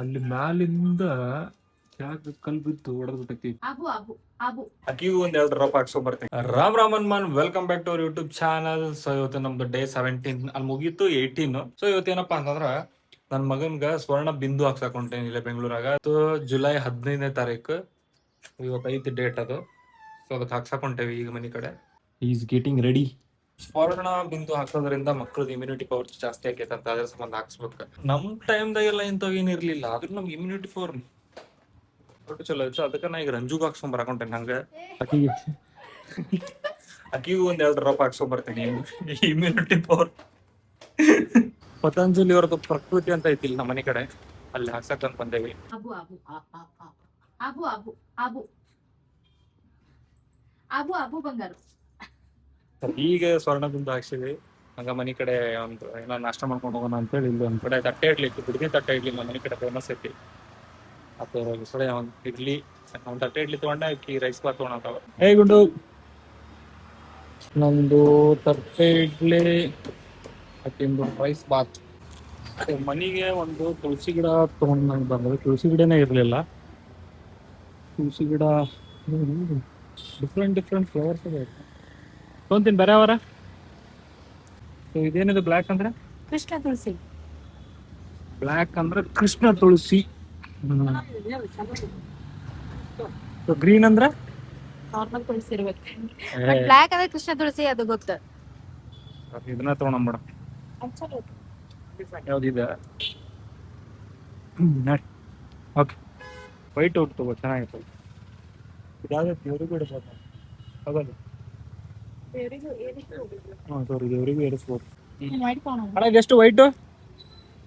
ಅಲ್ಲಿ ಮ್ಯಾಲಿಂದ ಕೆಳಗ ಕಲ್ ಬಿದ್ದು ಹೊಡೆದ್ಬಿಟ್ಟೈತಿ. ಅಕ್ಕಿಗೂ ಒಂದ್ 2 ಡ್ರಾಪ್ ಹಾಕ್ಸೋ ಬರ್ತೀನಿ. ರಾಮ್ ರಾಮನ್ ಮಾನ್, welcome back to our YouTube channel. So ಇವತ್ತು ನಮ್ದು ಡೇ 17 ಅಲ್ಲಿ ಮುಗೀತು 18. ಸೊ ಇವತ್ತೇನಪ್ಪಾ ಅಂತಂದ್ರ ನನ್ ಮಗನ್ಗ ಸ್ವರ್ಣ ಬಿಂದು ಹಾಕ್ಸಾಕ್ ಹೊಂಟೇನಿ ಇಲ್ಲೇ ಬೆಂಗಳೂರಾಗ. ಜುಲೈ 15ನೇ ತಾರೀಕು ಇವತ್ತೈತಿ ಡೇಟ್ ಅದು. ಸೊ ಅದಕ್ಕೆ ಹಾಕ್ಸಾಕ್ ಹೊಂಟೇವಿ ಈಗ ಮನಿ ಕಡೆ. Is getting ready. ಸ್ವರ್ಣ ಬಿಂದು ಹಾಕೋದ್ರಿಂದ ಮಕ್ಕಳದ ಇಮ್ಯುನಿಟಿ ಪವರ್ ಜಾಸ್ತಿ ಆಕೈತೆ ಅಂತ, ಅದ್ರ ಸಂಬಂಧ ಹಾಕ್ಸ್ಬೇಕು. ನಮ್ ಟೈಮ್ದಾಗೆಲ್ಲ ಇಂಥವ್ ಏನ್ ಇರ್ಲಿಲ್ಲ, ಆದ್ರೂ ನಮ್ಗೆ ಇಮ್ಯುನಿಟಿ ಪವರ್ ಒಟ್ಟು ಚಲೋ ಇತ್ತು. ಅದಕ್ಕೆ ನಾ ಈಗ ರಂಜುಗ್ ಹಾಕ್ಸ್ಕೊಂಡ್ ಬರಾಕೊಂಟೇನೆ. ಹಂಗ ಅಕ್ಕಿಗೆ ಅಕ್ಕಿಗೂ ಒಂದ್ 2 ಡ್ರಾಪ್ ಹಾಕ್ಸ್ಕೊಂಡ್ ಬರ್ತೀನಿ ಇಮ್ಯುನಿಟಿ ಪವರ್. ಪತಂಜಲಿ ಅವ್ರದ್ದು ಪ್ರಕೃತಿ ಅಂತ ಐತಿ ನಮ್ಮ ಮನೆ ಕಡೆ, ಅಲ್ಲಿ ಹಾಕ್ಸಕ್ ಅಂತ ಬಂದೇವಿ. ಈಗ ಸ್ವರ್ಣ ಬಿಂದು ಹಾಕ್ಸಿವಿ. ಹಂಗ ಮನಿ ಕಡೆ ಒಂದು ಏನೋ ನಾಷ್ಟ ಮಾಡ್ಕೊಂಡು ಹೋಗೋಣ ಅಂತೇಳಿ ಇಲ್ಲಿ ಒಂದ್ ಕಡೆ ತಟ್ಟೆ ಇಡ್ಲಿಕ್ಕೆ, ಬಿಡ್ಗಿ ತಟ್ಟೆ ಇಡ್ಲಿ ನಮ್ಮ ಮನೆ ಕಡೆ ಫೇಮಸ್ ಐತಿ. ಅಥವಾ ಈ ಕಡೆ ಒಂದ್ ಇಡ್ಲಿ, ಒಂದ್ ತಟ್ಟೆ ಇಡ್ಲಿ ತಗೊಂಡೆ, ಅಕ್ಕಿ ರೈಸ್ ಬಾತ್ ತಗೊಂಡಾವ. ಹೇ ಗುಂಡು, ನಮ್ದು ತಟ್ಟೆ ಇಡ್ಲಿ, ಅಕ್ಕಿಂದು ರೈಸ್ ಬಾತ್. ಮನಿಗೆ ಒಂದು ತುಳಸಿ ಗಿಡ ತಗೊಂಡ್ ನಂಗೆ ಬಂದ್ರೆ, ತುಳಸಿ ಗಿಡನೇ ಇರ್ಲಿಲ್ಲ. ತುಳಸಿ ಗಿಡ ಡಿಫ್ರೆಂಟ್ ಫ್ಲೇವರ್ಸ್ ಇದೆ. ತೊಗೊಂತೀನಿ ಬೇರೆ ಅವರ. ಇದೇನಿದೆ ಬ್ಲ್ಯಾಕ್ ಅಂದ್ರೆ? ಕೃಷ್ಣ ತುಳಸಿ. ಬ್ಲ್ಯಾಕ್ ಅಂದ್ರೆ ಕೃಷ್ಣ ತುಳಸಿ. ಗ್ರೀನ್ ಅಂದ್ರೆ ನಾರ್ಮಲ್ ತುಳಸಿ ಇರ್ಬೇಕು. ಬಟ್ ಬ್ಲಾಕ್ ಅಂದ್ರೆ ಕೃಷ್ಣ ತುಳಸಿ, ಅದು ಗೊತ್ತ. ಇದನ್ನ ತಗೊಂಡ್ಬಿಡ. ಯಾವ್ದಿದೆ? ಓಕೆ, ವೈಟ್ ಔಟ್ ತಗೋ, ಚೆನ್ನಾಗಿರ್ತದೆ. ಇದಾದ್ರೆ ದೇವ್ರಿಗೂ ಇಡಿಸ್ಬೋದು. ಹೌದಲ್ಲ? ಹಾಂ ಸರಿ, ದೇವ್ರಿಗೂ ಇಡಿಸ್ಬೋದು. ಅಣ್ಣ ಇದೆಷ್ಟು ವೈಟು?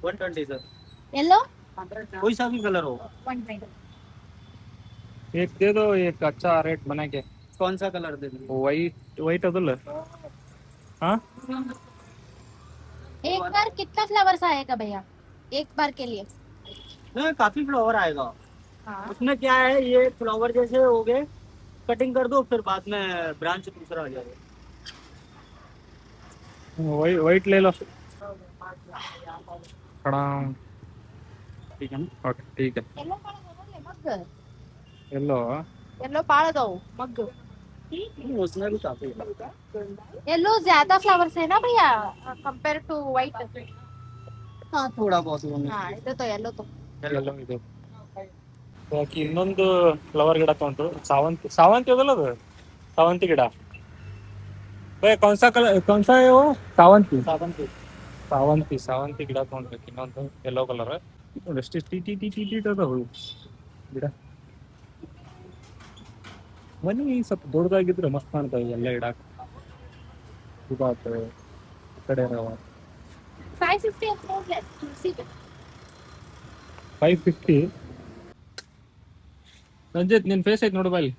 120 सर। येलो कोई सा भी कलर हो। 120. एक दे दो, एक अच्छा रेट बना के। कौन सा कलर दे दूँ? वाइट वाइट ಅದಲ್ಲ? हाँ, एक बार कितना फ्लावर्स आएगा भैया, एक बार के लिए? नहीं, काफी फ्लावर आएगा। हाँ. उसमें क्या है, ये फ्लावर जैसे हो गए, कटिंग कर दो, फिर बाद में ब्रांच दूसरा आ जाएगा। वाइट ले लो प्रणाम। ठीक है ना? ओके ठीक है। येलो पाळदव मग, ಎಲ್ಲೋ येलो पाळदव मग. उसमें भी काफी है। येलो ज्यादा फ्लावर्स है ना भैया कंपेयर टू व्हाइट? हाँ, थोड़ा बहुत होंगे। हाँ, ಇದು तो येलो तो ಎಲ್ಲೋ ಇದೆ. ಯಾಕೆ ಇನ್ನೊಂದು ಫ್ಲವರ್ ಗಿಡ ತಗೊಂಡು, ಸಾವಂತಿ ಸಾವಂತಿ ಅದಲ್ಲ ಅದು? ಸಾವಂತಿ ಗಿಡ. ಬೈ ಕೌನ್ಸಾ ಕಲರ್, ಕೌನ್ಸಾ है वो? ಸಾವಂತಿ ಸಾವಂತಿ ಸಾವಂತಿ ಗಿಡ ತಗೊಂಡ್ಬೇಕು. ಇನ್ನೊಂದು ಯೆಲ್ಲೋ ಕಲರ್. ಎಷ್ಟು T T T T T ಅದಾವು ಗಿಡ. ಮನಿ ಸ್ವಲ್ಪ ದೊಡ್ಡದಾಗಿದ್ರೆ ಮಸ್ತ್ ಕಾಣ್ತಾವೆ ಎಲ್ಲ ಇಡಾಕ. ಇದಾತ ಈ ಕಡೆ 550 ಅಮೌಂಟ್ ತುಳಸಿ. 550. ರಂಜಿತ್ ನಿನ್ ಫೇಸ್ ಐತೆ ನೋಡು ಬಾಲಿ.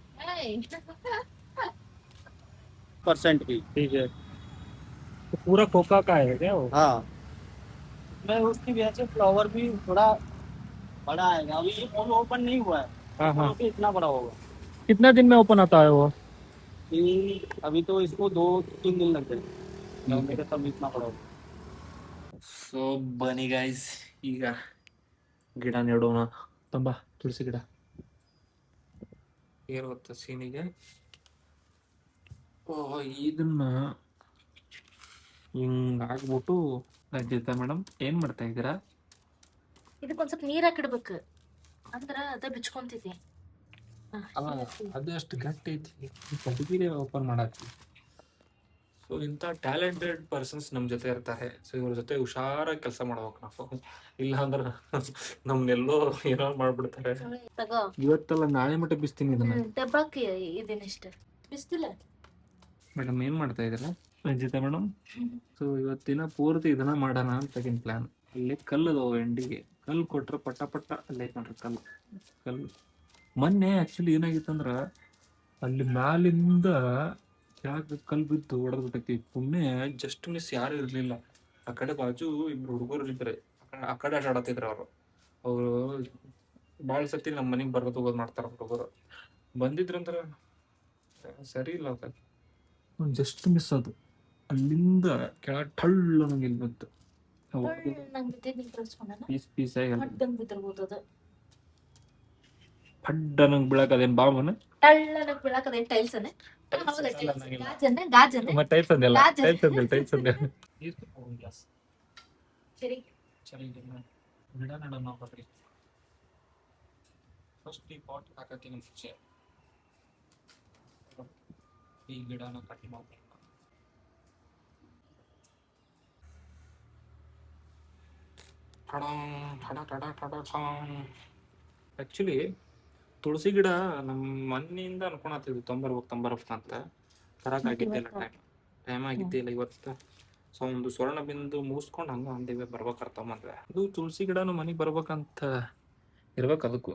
परसेंट भी। ठीक है, तो पूरा खोखा का है क्या वो? हाँ, मैं उसकी वजह से फ्लावर भी थोड़ा बड़ा आएगा। अभी ये फूल ओपन नहीं हुआ है। हाँ हाँ, तो इतना बड़ा होगा। कितना दिन में ओपन आता है वो? अभी तो इसको 2-3 दिन लग जाएंगे, तब इतना बड़ा होगा। ಸೊ ಬನ್ನಿ ಗೈಸ್, ಈಗ ಗಿಡ ನೆಡೋಣ. ತುಂಬ ತುಳಸಿ ಗಿಡ ಏನ್ ಗೊತ್ತ ಸೀನಿಗೆ. ಓಹ್, ಇದನ್ನ ಹಿಂಗ್ ಆಗ್ಬಿಟ್ಟು. ರಜಿತಾ ಮೇಡಮ್ ಏನ್ ಮಾಡ್ತಾ ಇದ್ದೀರಾ? ಇದಕ್ಕೊಂದ್ ಸ್ವಲ್ಪ ನೀರ್ ಹಾಕಿಡ್ಬೇಕು, ಅಂದ್ರ ಅದ ಬಿಚ್ಕೊಂತೈತಿ. ಅಲ್ಲ, ಅದು ಅಷ್ಟು ಗಟ್ಟಿ ಐತಿ, ಕಟ್ಟಿಗೆ ಓಪನ್ ಮಾಡಾಕ್ತಿ. ಸೊ ಇಂಥ ಟ್ಯಾಲೆಂಟೆಡ್ ಪರ್ಸನ್ಸ್ ನಮ್ಮ ಜೊತೆ ಇರ್ತಾರೆ. ಸೊ ಇವ್ರ ಜೊತೆ ಹುಷಾರಾಗಿ ಕೆಲಸ ಮಾಡ್ಬೇಕು ನಾವು. ಇಲ್ಲ ಅಂದ್ರೆ ನಮ್ನೆಲ್ಲೋ ಏನೋ ಮಾಡ್ಬಿಡ್ತಾರೆ. ತಗೋ, ಇವತ್ತೆಲ್ಲ ನಾಳೆ ಮಟ್ಟ ಬಿಸ್ತೀನಿ ಇದನ್ನ. ಡಬ್ಬಕ್ ಇದೇನಿಷ್ಟ ಬಿಸ್ತಿಲ್ಲ. ಮೇಡಮ್ ಏನ್ ಮಾಡ್ತಾ ಇದ್ದೀರಾ ರಂಜಿತಾ ಮೇಡಮ್? ಸೊ ಇವತ್ತಿನ ಪೂರ್ತಿ ಇದನ್ನ ಮಾಡೋಣ ಅಂತ ಪ್ಲಾನ್. ಅಲ್ಲಿ ಕಲ್ಲು ಅದಾವ ಎಂಡಿಗೆ, ಕಲ್ಲು ಕೊಟ್ರೆ ಪಟ್ಟ ಪಟ್ಟ ಅಲ್ಲೇ ನೋಡ್ರಿ ಕಲ್ಲು. ಮೊನ್ನೆ ಆಕ್ಚುಲಿ ಏನಾಗಿತ್ತಂದ್ರ, ಅಲ್ಲಿ ಮ್ಯಾಲಿಂದ ಕೆಳಗ ಕಲ್ಲು ಬಿದ್ದು ಹೊಡೆದ್ಬಿಟ್ಟೈತಿ. ಪುಣ್ಯ ಜಸ್ಟ್ ಮಿಸ್ ಯಾರು ಇರ್ಲಿಲ್ಲ. ಆ ಕಡೆ ಬಾಜು ಇಬ್ರು ಹುಡುಗರು ಇದ್ರೆ ಆ ಕಡೆ ಆಟ ಆಡತ್ತಿದ್ರು. ಅವರು ಭಾಳ ಸತಿ ನಮ್ಮ ಮನೆಗೆ ಬರೋದು ಹೋಗೋದು ಮಾಡ್ತಾರ. ಹುಡುಗರು ಬಂದಿದ್ರಂದ್ರ ಸರಿ ಇಲ್ಲ, ಜಸ್ಟ್ ಮಿಸ್ ಅದು. ಅಲ್ಲಿಂದ ಕೆಳ ಟಳ್ಳು ನಂಗೆ ಇಲ್ಲಿ ಬಂತು. ನಂಗೆ ಬಿದ್ದಿದ್ದು ನೀ ಕಳ್ಸ್ಕೊಂಡನ ಪೀಸ್ ಪೀಸ್ ಆಗಿ ಪಡ್ಡಂಗ್ ಬಿದ್ದಿರ್ಬೋದು ಅದು. ಪಡ್ಡ ನಂಗೆ ಬೀಳಕ್ ಅದೇನ್ ಬಾವನ ಟಳ್ಳನಕ್ ಬೀಳಾಕದ ಏನ್ ಟೈಲ್ಸ್ ಅನೆ ಗಾಜನ್ನೆ ಗಾಜನ್ನೆ ಟೈಲ್ಸ್ ಅಂದೆಲ್ಲ ಗಾಜ್. ಟೈಲ್ಸ್ ಅಂದೆ ಗ್ಲಾಸ್ ಸರಿ ಸರಿ ಗಿಡ ನಡೋಣ ಬರ್ರಿ. ಫಸ್ಟ್ ಈ ಪಾಟ್ ಹಾಕತ್ತೀನಿ ಮುಂಚೆ ಈ ಗಿಡನ ಕಟ್ ಮಾಡ್ತೀನಿ. ಆಕ್ಚುಲಿ ತುಳಸಿ ಗಿಡ ನಮ್ಮ ಮನೆಯಿಂದ ಅನ್ಕೊಳತ್ತಿದ್ವಿ ತೊಂಬರ್ಬೇಕು ಅಂತ ತರಕ್ ಆಗಿದ್ದಿಲ್ಲ. ಟೈಮ್ ಆಗಿದ್ದಿಲ್ಲ ಇವತ್ತು. ಸೊ ಒಂದು ಸ್ವರ್ಣ ಬಿಂದು ಮುಗಿಸ್ಕೊಂಡು ಹಂಗ ಅಂದಿವೆ ಬರ್ಬೇಕರ್ತಮ್ಮಂದ್ರೆ ಅದು ತುಳಸಿ ಗಿಡ ನಮ್ಮ ಮನೆಗೆ ಬರ್ಬೇಕಂತ ಇರ್ಬೇಕು. ಅದಕ್ಕೂ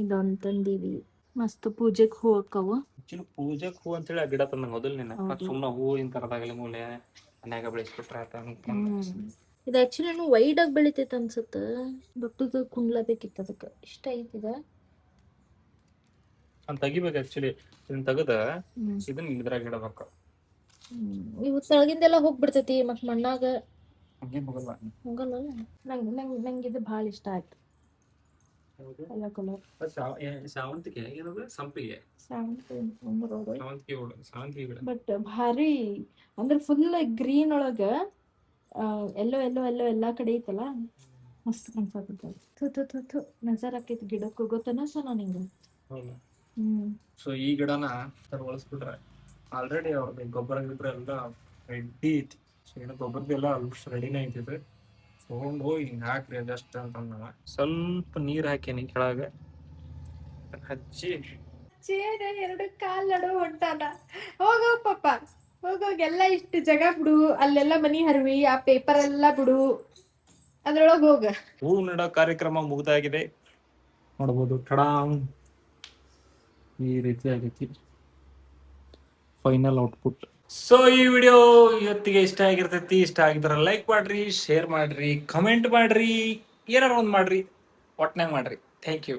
ಇದೊಂದ್ ತಂದೀವಿ. ಮಸ್ತ್ ಪೂಜೆಗ್ ಹೂ ಅಕ್ಕವು. ಆಕ್ಚುಲಿ ಪೂಜೆಗೆ ಹೂ ಅಂತೇಳಿ ಆ ಗಿಡ ತಂದಂಗ ಹೋದಲ್ ನೀನು. ಸುಮ್ಮನೆ ಹೂವಿನ ತರದಾಗಲಿ ಮೂಲೆ ಮನ್ಯಾಗ ಬೆಳೆಸ್ಬಿಟ್ರೆ ಆತ ಇದು ಆಕ್ಚುಲಿ ವೈಡ್ ಆಗಿ ಬೆಳಿತೈತೆ ಅನ್ಸುತ್ತ. ದೊಡ್ಡದು ಕುಂಡ್ಲ ಬೇಕಿತ್ತು ಅದಕ್ಕೆ. ಇಷ್ಟ ಐತಿದ ಅಂತ ತೆಗಿಬೇಕು. ಆಕ್ಚುಲಿ ಇದನ್ನ ತೆಗದ ಇದನ್ನ ಇದ್ರಾಗ ಇಡಬೇಕು. ಇವು ತೆಳಗಿಂದೆಲ್ಲ ಹೋಗ್ಬಿಡ್ತೈತಿ ಮತ್ ಮಣ್ಣಾಗ ಹೋಗಲ್ಲ. ಹೋಗಲ್ಲ. ನಂಗೆ ಇದು ಭಾಳ ಇಷ್ಟ ಆಯ್ತು. ಎಲ್ಲ ಕಲರ್ ಸಾವಂತಿಗೆ ಏನದು ಸಂಪಿಗೆ ಸಾವಂತಿಗೆ ಗಿಡ ಬಟ್ ಭಾರಿ ಅಂದ್ರೆ ಫುಲ್ ಗ್ರೀನ್ ಒಳಗ ಎಲ್ಲೋ ಎಲ್ಲೋ ಎಲ್ಲೋ ಎಲ್ಲಾ ಕಡೆ ಐತಲ್ಲ ಮಸ್ತ್ ಕಾಣಿಸತ್ತ. ನಜರ್ ಆಕೈತಿ ಗಿಡಕ್ಕೂ ಗೊತ್ತನ ಸನ ನಿಂಗ. ಸೊ ಈ ಗಿಡನ ಒಳಸ್ಬಿಟ್ರೆ ಆಲ್ರೆಡಿ ಅವ್ರದ್ದು ಗೊಬ್ಬರ ಗಿಬ್ಬರ ಎಲ್ಲ ರೆಡಿ ಐತಿ. ಸೊ ಏನೋ ಗೊಬ್ಬರದೆಲ್ಲ ಆಲ್ಮೋಸ್ಟ್ ರೆಡಿನೇ ಐತಿದೆ. ತಗೊಂಡು ಹೋಗಿ ಹಿಂಗೆ ಹಾಕ್ರಿ ಅದಷ್ಟ ಅಂತಂದ ಸ್ವಲ್ಪ ನೀರು ಹಾಕೇನಿ ಕೆಳಗೆ ಹಚ್ಚಿ. ಎರಡು ಕಾಲ್ ನಡು ಹೊಂಟಾನ. ಹೋಗೋ ಪಾಪ ಹೋಗೋಗೆಲ್ಲ ಇಷ್ಟು ಜಾಗ ಬಿಡು. ಅಲ್ಲೆಲ್ಲ ಮನಿ ಹರಿವಿ ಆ ಪೇಪರ್ ಎಲ್ಲ ಬಿಡು. ಅದ್ರೊಳಗ ಹೋಗ. ಹೂ ನೆಡೋ ಕಾರ್ಯಕ್ರಮ ಮುಗ್ದಾಗಿದೆ ನೋಡ್ಬೋದು. ಟಡಾಂಗ್ ಈ ರೀತಿ ಆಗೈತಿ ಫೈನಲ್ ಔಟ್ಪುಟ್. ಸೊ ಈ ವಿಡಿಯೋ ಇವತ್ತಿಗೆ ಇಷ್ಟ ಆಗಿರ್ತೈತಿ. ಇಷ್ಟ ಆಗಿದ್ರೆ ಲೈಕ್ ಮಾಡ್ರಿ, ಶೇರ್ ಮಾಡ್ರಿ, ಕಮೆಂಟ್ ಮಾಡ್ರಿ, ಏನಾರು ಒಂದು ಮಾಡ್ರಿ, ಒಟ್ನಾಗ ಮಾಡ್ರಿ. Thank you.